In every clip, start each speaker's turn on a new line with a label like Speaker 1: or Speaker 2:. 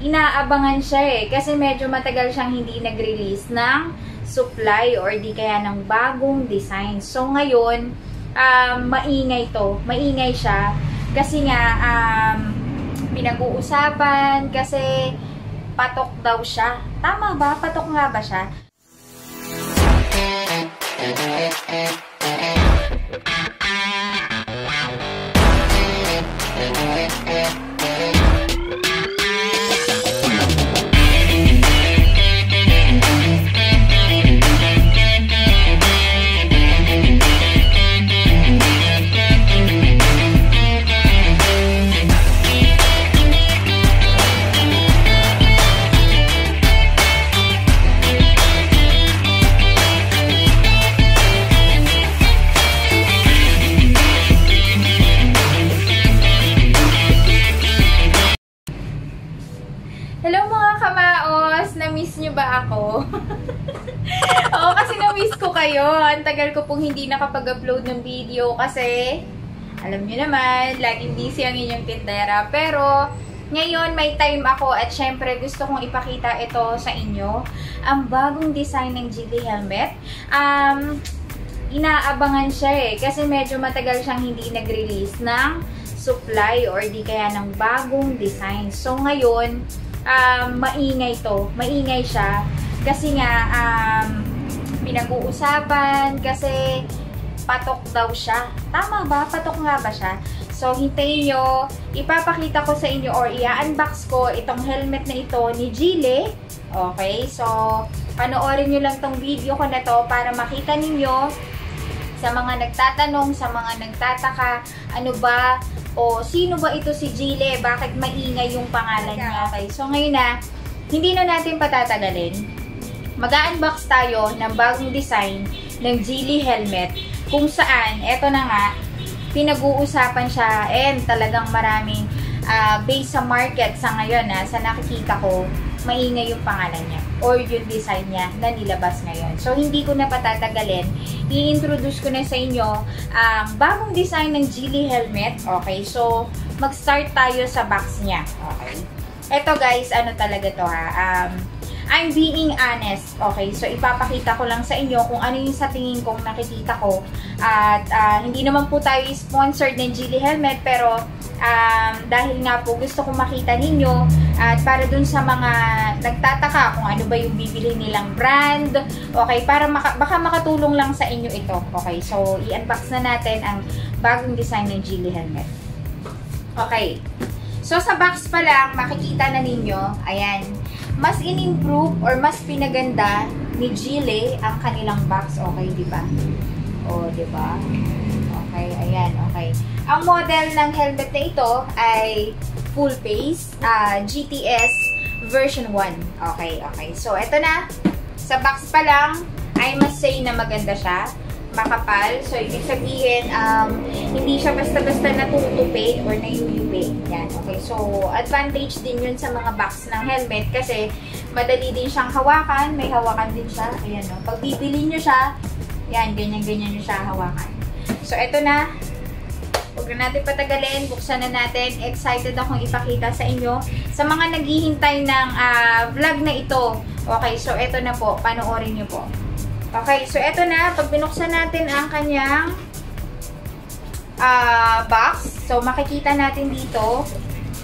Speaker 1: inaabangan siya kasi medyo matagal siyang hindi nag-release ng supply or di kaya ng bagong design. So ngayon, maingay to. Maingay siya kasi nga pinag-uusapan kasi patok daw siya. Tama ba? Patok nga ba siya? Hello mga kamaos! Na-miss nyo ba ako? Oo, kasi na-miss ko kayo. Ang tagal ko pong hindi nakapag-upload ng video kasi alam nyo naman, laging busy ang inyong tindera. Pero ngayon may time ako at syempre gusto kong ipakita ito sa inyo. Ang bagong design ng Geely helmet. Inaabangan siya kasi medyo matagal siyang hindi nag-release ng supply or di kaya ng bagong design. So ngayon, maingay to. Maingay siya kasi nga pinag-uusapan kasi patok daw siya. Tama ba? Patok nga ba siya? So hintayin nyo, ipapakita ko sa inyo or i-unbox ko itong helmet na ito ni Geely. Okay? So panoorin nyo lang tong video ko na to para makita ninyo sa mga nagtatanong, sa mga nagtataka, ano ba o sino ba ito si Geely? Bakit maingay yung pangalan niya? Okay, so ngayon na, hindi na natin patatagalin. Mag-unbox tayo ng bagong design ng Geely helmet kung saan, eto na nga, pinag-uusapan siya and talagang maraming based sa market sa ngayon sa nakikita ko, maingay yung pangalan niya or yung design niya na nilabas ngayon. So, hindi ko na patatagalin. I-introduce ko na sa inyo ang bagong design ng Geely helmet. Okay, so, mag-start tayo sa box niya. Okay. Ito guys, ano talaga to I'm being honest. Okay, so ipapakita ko lang sa inyo kung ano yung sa tingin kong nakikita ko. At hindi naman po tayo sponsored ng Geely helmet, pero dahil nga po gusto kong makita ninyo at para dun sa mga nagtataka kung ano ba yung bibili nilang brand, okay, para baka makatulong lang sa inyo ito. Okay, so i-unbox na natin ang bagong design ng Geely helmet. Okay, so sa box pa lang makikita na ninyo, ayan, mas in-improve or mas pinaganda ni Geely ang kanilang box. Okay, di ba? O, di ba? Okay, ayan, okay. Ang model ng helmet na ito ay full face, GTS version 1. Okay, okay. So, ito na. Sa box pa lang, I must say na maganda siya. Makapal. So, ibig sabihin, hindi siya basta-basta natutupi or nayuyupi. Yan, okay. So, advantage din yun sa mga box ng helmet kasi madali din siyang hawakan. May hawakan din siya. Ayan, no. Pag bibili nyo siya, yan, ganyan-ganyan nyo siya hawakan. So, ito na. Huwag na natin patagalin. Buksan na natin. Excited akong ipakita sa inyo. Sa mga naghihintay ng vlog na ito. Okay, so ito na po. Panoorin nyo po. Okay, so ito na. Pag binuksan natin ang kanyang box. So, makikita natin dito.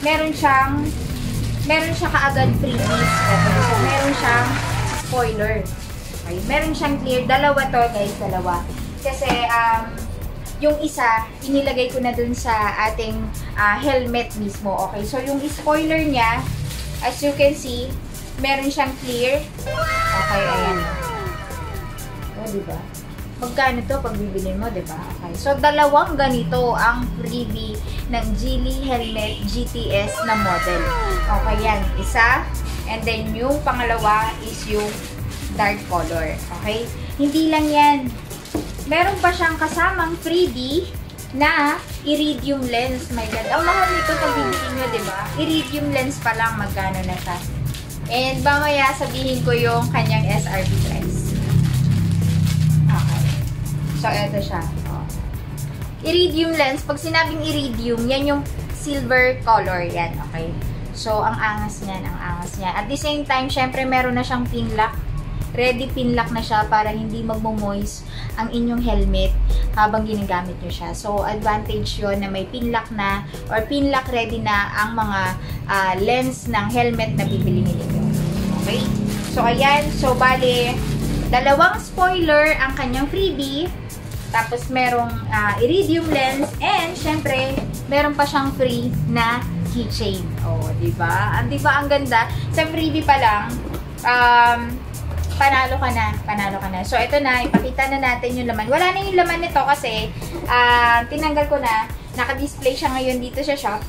Speaker 1: Meron siya kaagad freebies. Okay, so meron siyang spoiler. Okay, meron siyang clear. Dalawa to, guys. Dalawa. Kasi, yung isa, inilagay ko na dun sa ating helmet mismo. Okay, so yung spoiler niya, as you can see, meron siyang clear. Okay, ayan. O, diba? Magkano to pag bibilin mo, diba? Okay, so dalawang ganito ang freebie ng Geely helmet GTS na model. Okay, yan. Isa. And then yung pangalawa is yung dark color. Okay? Hindi lang yan. Meron pa siyang kasamang freebie na iridium lens. My God. Ang mahal nito pag bibili nyo, diba? Iridium lens pa lang, magkano na siya. And mamaya sabihin ko yung kanyang SRP price. Okay. So, eto siya. Oh. Iridium lens. Pag sinabing iridium, yan yung silver color. Yan, okay. So, ang angas niyan, ang angas niya. At the same time, syempre, meron na siyang pin lock. Ready pin lock na siya para hindi magmo-moist ang inyong helmet habang ginagamit nyo siya. So, advantage yon na may pin lock na or pin lock ready na ang mga lens ng helmet na bibili ninyo. Okay? So, ayan. So, bale, dalawang spoiler ang kanyang freebie. Tapos, merong iridium lens. And, syempre, meron pa siyang free na keychain. Oh, diba? Diba ang ganda? Sa freebie pa lang, panalo ka na. Panalo ka na. So, ito na. Ipakita na natin yung laman. Wala na yung laman nito kasi tinanggal ko na. Naka-display siya ngayon dito sa shop.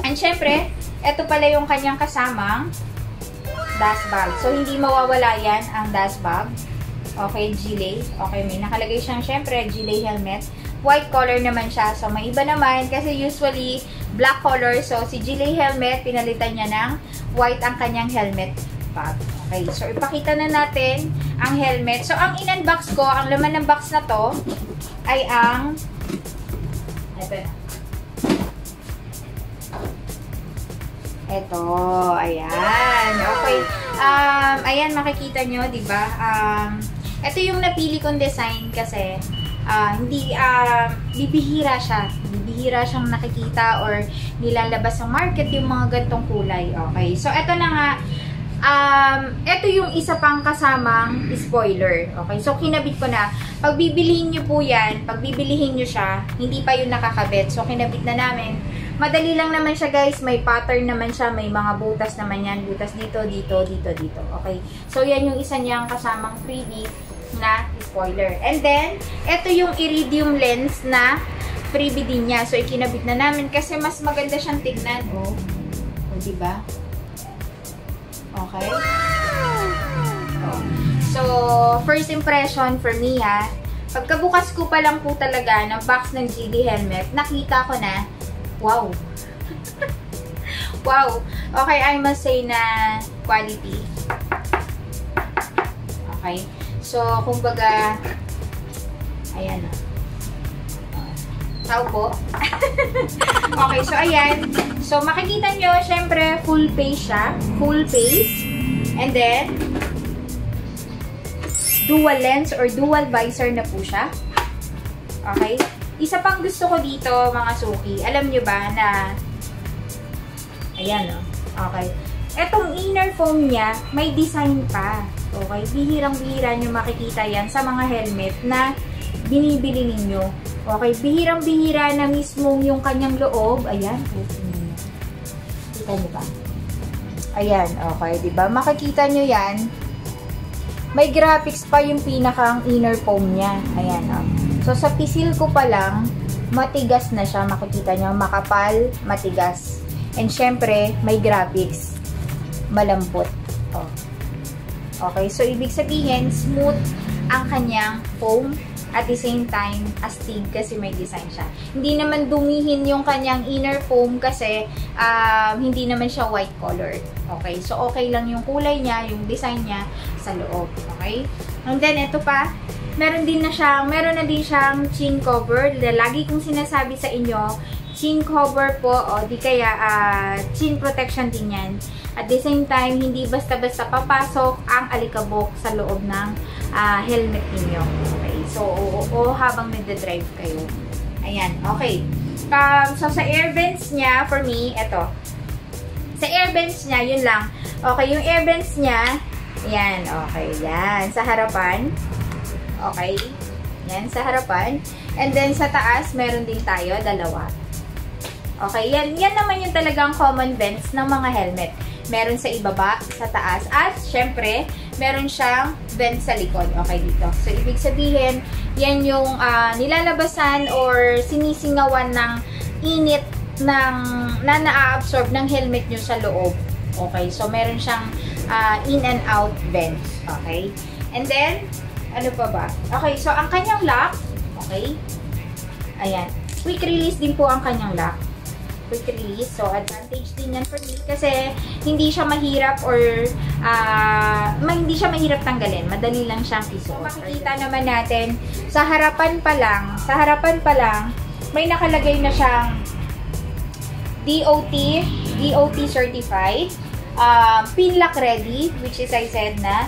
Speaker 1: And, syempre, ito pala yung kanyang kasamang dust bag. So, hindi mawawala yan ang dust bag. Okay, Gile. Okay, may nakalagay siyang, syempre, Gile helmet. White color naman siya. So, may iba naman kasi usually black color. So, si Gile helmet, pinalitan niya ng white ang kanyang helmet bag. Okay, so ipakita na natin ang helmet. So, ang in-unbox ko, ang laman ng box na to ay ang ito, ayan. Okay. Ayan, makikita nyo, diba? Ito yung napili kong design kasi bibihira siya. Bibihira siyang nakikita or nilalabas sa market yung mga gantong kulay. Okay. So, ito na nga. Ito yung isa pang kasamang spoiler. Okay. So, kinabit ko na. Pag bibilihin nyo po yan, pag bibilihin nyo siya, hindi pa yun nakakabit. So, kinabit na namin. Madali lang naman siya, guys. May pattern naman siya. May mga butas naman yan. Butas dito, dito, dito, dito. Okay. So, yan yung isa niyang kasamang freebie na spoiler. And then, ito yung iridium lens na freebie din niya. So, ikinabit na namin kasi mas maganda siyang tignan. Oh, diba? Okay? Oh. So, first impression for me, ha. Pagkabukas ko pa lang po talaga ng box ng Gile helmet, nakita ko na, wow. Wow. Okay, I must say na quality. Okay. So, kumbaga, ayan o. Tao po. Okay, so ayan. So, makikita nyo, syempre, full face siya. Full face. And then, dual lens or dual visor na po siya. Okay? Isa pang gusto ko dito, mga suki. Alam nyo ba na, ayan o. Okay. Etong inner foam niya, may design pa. Okay? Bihirang-bihira nyo makikita yan sa mga helmet na binibili ninyo. Okay, bihirang-bihira na mismong yung kanyang loob. Ayan. Kita nyo ba? Ayan, okay, diba? Makikita nyo yan. May graphics pa yung pinakang inner foam niya. Ayan, oh. So, sa pisil ko pa lang, matigas na siya. Makikita nyo, makapal, matigas. And syempre, may graphics. Malambot. Oh. Okay, so ibig sabihin, smooth ang kanyang foam. At the same time, astig kasi may design siya. Hindi naman dumihin yung kanyang inner foam kasi hindi naman siya white colored. Okay? So, okay lang yung kulay niya, yung design niya sa loob. Okay? And then, ito pa, meron na din siyang chin cover. Lagi kong sinasabi sa inyo, chin cover po, o di kaya chin protection din yan. At the same time, hindi basta-basta papasok ang alikabok sa loob ng helmet ninyo. Okay? So, habang nagda-drive kayo. Ayan, okay. So, sa air vents niya, for me, eto. Sa air vents niya, yun lang. Okay, yung air vents niya, yan, okay, yan. Sa harapan. Okay. Yan, sa harapan. And then, sa taas, meron din tayo, dalawa. Okay, yan naman yung talagang common vents ng mga helmet. Meron sa ibaba, sa taas, at syempre, meron siyang vent sa likod. Okay, dito. So, ibig sabihin, yan yung nilalabasan or sinisingawan ng init na na-absorb ng helmet nyo sa loob. Okay, so meron siyang in and out vents. Okay, and then, ano pa ba? Okay, so ang kanyang lock, okay, ayan, quick release din po ang kanyang lock. Quick release. So, advantage din yan for me kasi hindi siya mahirap or hindi siya mahirap tanggalin. Madali lang siyang isuot. So, makikita naman natin sa harapan pa lang may nakalagay na siyang DOT DOT certified. Pin lock ready, which is I said na.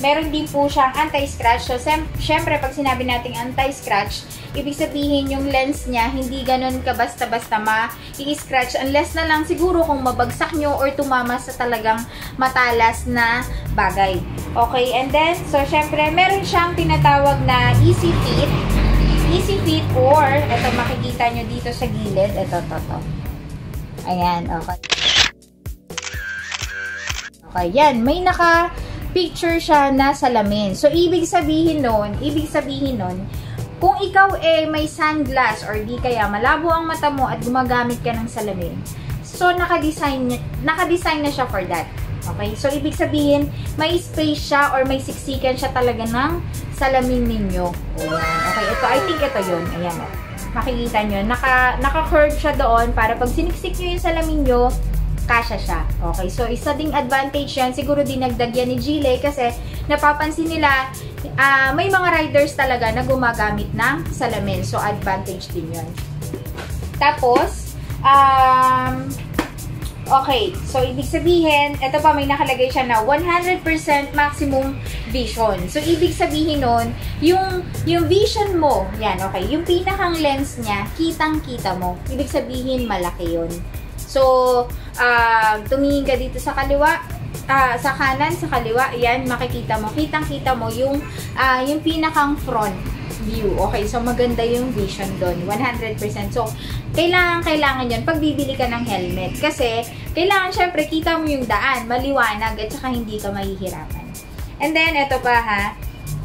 Speaker 1: Meron din po siyang anti-scratch. So, syempre, pag sinabi nating anti-scratch, ibig sabihin yung lens niya, hindi ganun ka basta-basta ma-i-scratch unless na lang siguro kung mabagsak nyo or tumama sa talagang matalas na bagay. Okay, and then, so, syempre, meron siyang tinatawag na easy fit. Easy fit or, ito makikita nyo dito sa gilid. Ito. Ayan, okay. Okay, yan. May naka-picture siya na salamin. So, ibig sabihin nun, kung ikaw may sunglass or di kaya malabo ang mata mo at gumagamit ka ng salamin, so, naka-design na siya for that. Okay? So, ibig sabihin, may space siya or may siksikan siya talaga ng salamin ninyo. Ayan. Okay, ito, I think ito yun. Ayan. Makikita nyo. Naka-curve siya doon para pag siniksik nyo yung salamin nyo, kasya siya. Okay, so isa ding advantage yan, siguro dinagdag yan ni Gile kasi napapansin nila, may mga riders talaga na gumagamit ng salamin. So, advantage din yun. Tapos, okay, so ibig sabihin, ito pa may nakalagay siya na 100% maximum vision. So, ibig sabihin nun, yung vision mo, yan, okay, yung pinakang lens niya, kitang-kita mo. Ibig sabihin, malaki yun. So, tumingin ka dito sa kaliwa, sa kanan, sa kaliwa, yan, makikita mo, kitang-kita mo yung pinakang front view. Okay, so maganda yung vision doon, 100%. So, kailangan yun pag bibili ka ng helmet. Kasi, kailangan syempre, kita mo yung daan, maliwanag, at saka hindi ka mahihirapan. And then, ito pa ha,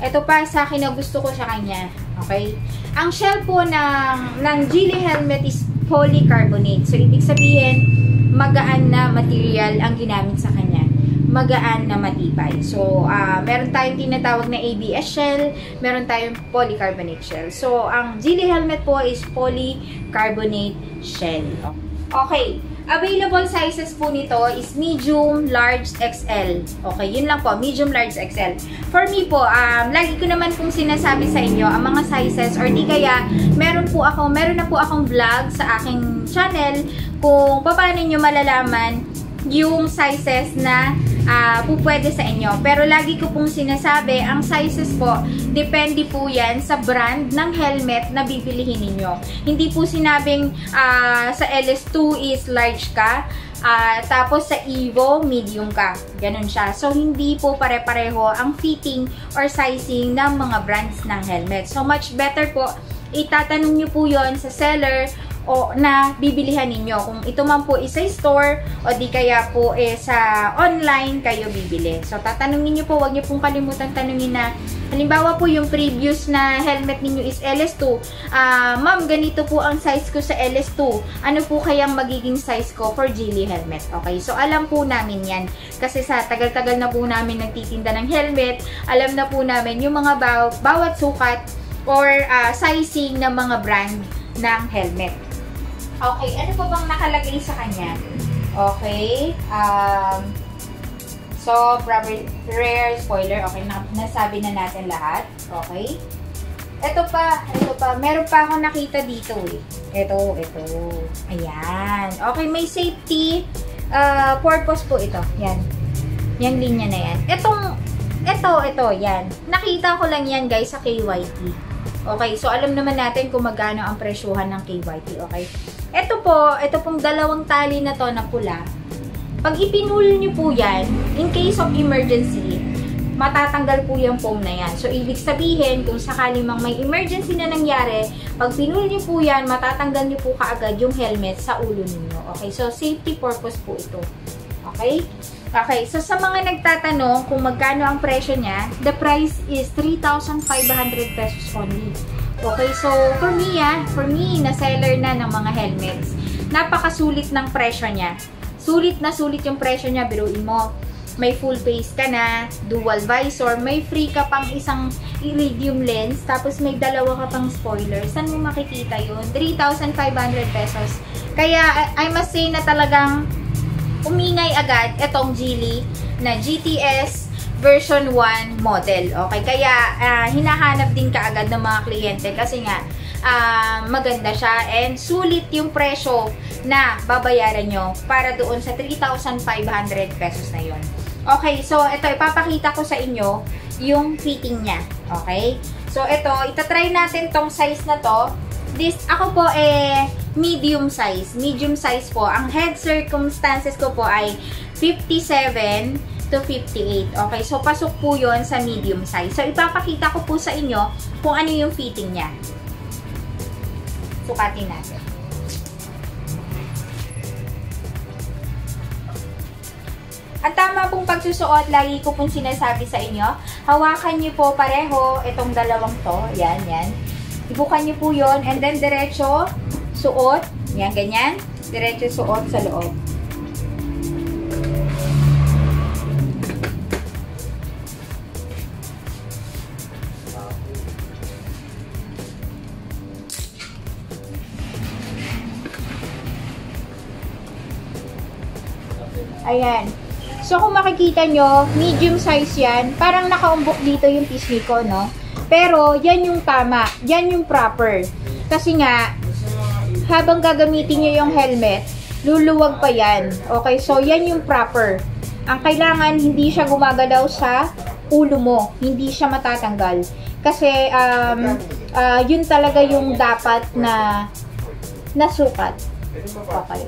Speaker 1: ito pa sa akin na gusto ko sa kanya. Okay? Ang shell po ng Gile helmet is polycarbonate. So, ibig sabihin, magaan na material ang ginamit sa kanya. Magaan na matibay. So, meron tayong tinatawag na ABS shell, meron tayong polycarbonate shell. So, ang Gile helmet po is polycarbonate shell. Okay. Available sizes po nito is medium, large, XL. Okay, yun lang po. Medium, large, XL. For me po, lagi ko naman pong sinasabi sa inyo ang mga sizes or di kaya meron na po akong vlog sa aking channel kung paano nyo malalaman yung sizes na pupwede sa inyo. Pero lagi ko pong sinasabi, ang sizes po, depende po yan sa brand ng helmet na bibilihin ninyo. Hindi po sinabing sa LS2 is large ka, tapos sa Evo, medium ka. Ganun siya. So, hindi po pare-pareho ang fitting or sizing ng mga brands ng helmet. So, much better po, itatanong nyo po yon sa seller o na bibilihan ninyo. Kung ito man po is sa store o di kaya po sa online kayo bibili. So, tatanungin nyo po, wag nyo pong kalimutan tanungin na, halimbawa po yung previous na helmet ninyo is LS2. Ma'am, ganito po ang size ko sa LS2. Ano po kayang magiging size ko for Gile helmet? Okay, so alam po namin yan. Kasi sa tagal-tagal na po namin nagtitinda ng helmet, alam na po namin yung mga bawat sukat or sizing ng mga brand ng helmet. Okay, ano pa bang nakalagay sa kanya? Okay, so, rare spoiler. Okay, nasabi na natin lahat. Okay. Ito pa, meron pa ako nakita dito eh. Ito. Ayan. Okay, may safety purpose po ito. Yan. Yan linya na yan. Ito, yan. Nakita ko lang yan guys sa KYT. Okay, so alam naman natin kung magkano ang presyuhan ng KYT, okay? Ito pong dalawang tali na to na pula. Pag ipinul nyo po yan, in case of emergency, matatanggal po yung foam na yan. So, ibig sabihin, kung sakali mang may emergency na nangyari, pag pinul nyo po yan, matatanggal nyo po kaagad yung helmet sa ulo ninyo. Okay, so safety purpose po ito. Okay? Okay, so sa mga nagtatanong kung magkano ang presyo niya, the price is 3,500 pesos only. Okay, so for me, na-seller na ng mga helmets. Napakasulit ng presyo niya. Sulit na sulit yung presyo niya, biruin mo. May full face ka na, dual visor, may free ka pang isang iridium lens, tapos may dalawa ka pang spoiler. Saan mo makikita yun? 3,500 pesos. Kaya, I must say na talagang umingay agad itong Gile na GTS version 1 model. Okay, kaya hinahanap din kaagad ng mga kliyente kasi nga maganda siya and sulit yung presyo na babayaran nyo para doon sa 3,500 pesos na yun. Okay, so ito ipapakita ko sa inyo yung fitting niya. Okay? So ito, itatry natin tong size na to. Ako po medium size. Medium size po. Ang head circumstances ko po ay 57 to 58. Okay, so pasok po yun sa medium size. So ipapakita ko po sa inyo kung ano yung fitting niya. Sukatin natin. Ang tama pong pagsusuot, lagi ko pong sinasabi sa inyo, hawakan niyo po pareho itong dalawang to. Yan, yan. Ibukan niyo po yun and then diretso suot. Yan, ganyan. Diretso suot sa loob. Ayan. So, kung makikita nyo, medium size yan. Parang nakaumbok dito yung pisngi ko, no? Pero, yan yung tama. Yan yung proper. Kasi nga, habang gagamitin nyo yung helmet, luluwag pa yan. Okay? So, yan yung proper. Ang kailangan, hindi siya gumagalaw sa ulo mo. Hindi siya matatanggal. Kasi, yun talaga yung dapat na nasukat. Okay.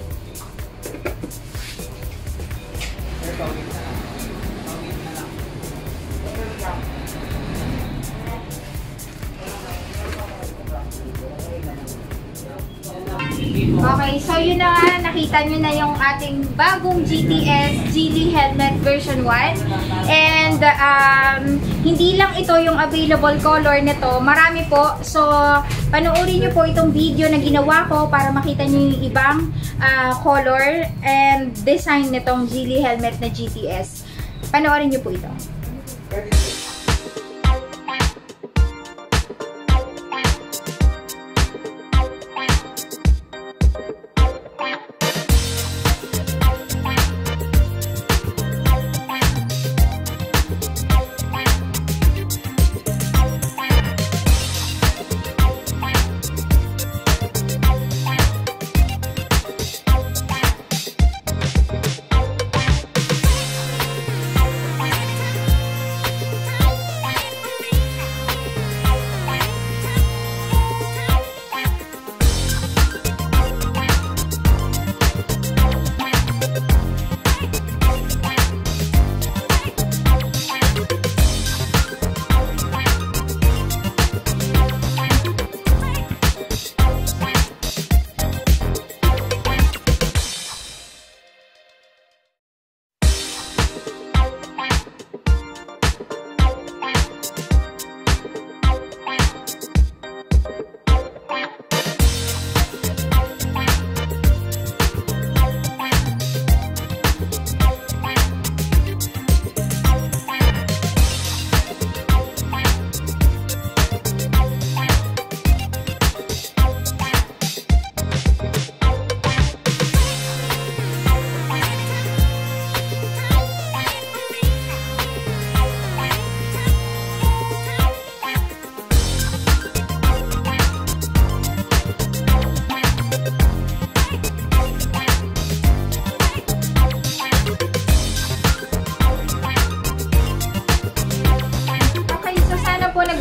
Speaker 1: Okay, so yun na nga, nakita nyo na yung ating bagong GTS Geely Helmet version 1. And hindi lang ito yung available color nito, marami po. So, panoorin nyo po itong video na ginawa ko para makita nyo yung ibang color and design nitong Geely Helmet na GTS. Panoorin nyo po ito.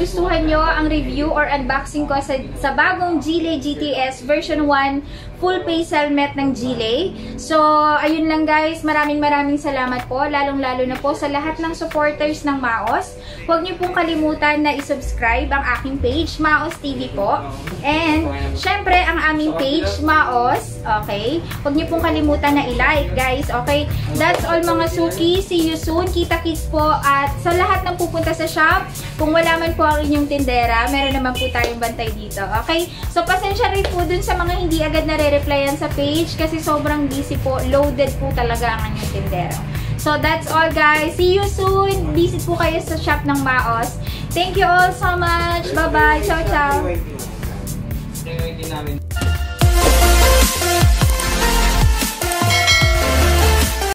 Speaker 1: nagustuhan nyo ang review or unboxing ko sa bagong Geely GTS version 1 full face helmet ng Geely. So, ayun lang guys. Maraming salamat po. Lalong-lalo na po sa lahat ng supporters ng Maos. Huwag niyo pong kalimutan na i-subscribe ang aking page, Maos TV po. And, syempre, ang aming page, Maos. Okay? Huwag niyo pong kalimutan na i-like, guys. Okay? That's all mga suki. See you soon. Kita-kits po. At sa lahat ng pupunta sa shop, kung wala man po ang inyong tindera, meron naman po tayong bantay dito. Okay? So, pasensya rin po dun sa mga hindi agad nare-replyan sa page kasi sobrang busy po. Loaded po talaga ang inyong tindera. So, that's all guys. See you soon. Visit po kayo sa shop ng Maos. Thank you all so much. Bye-bye. Ciao, ciao.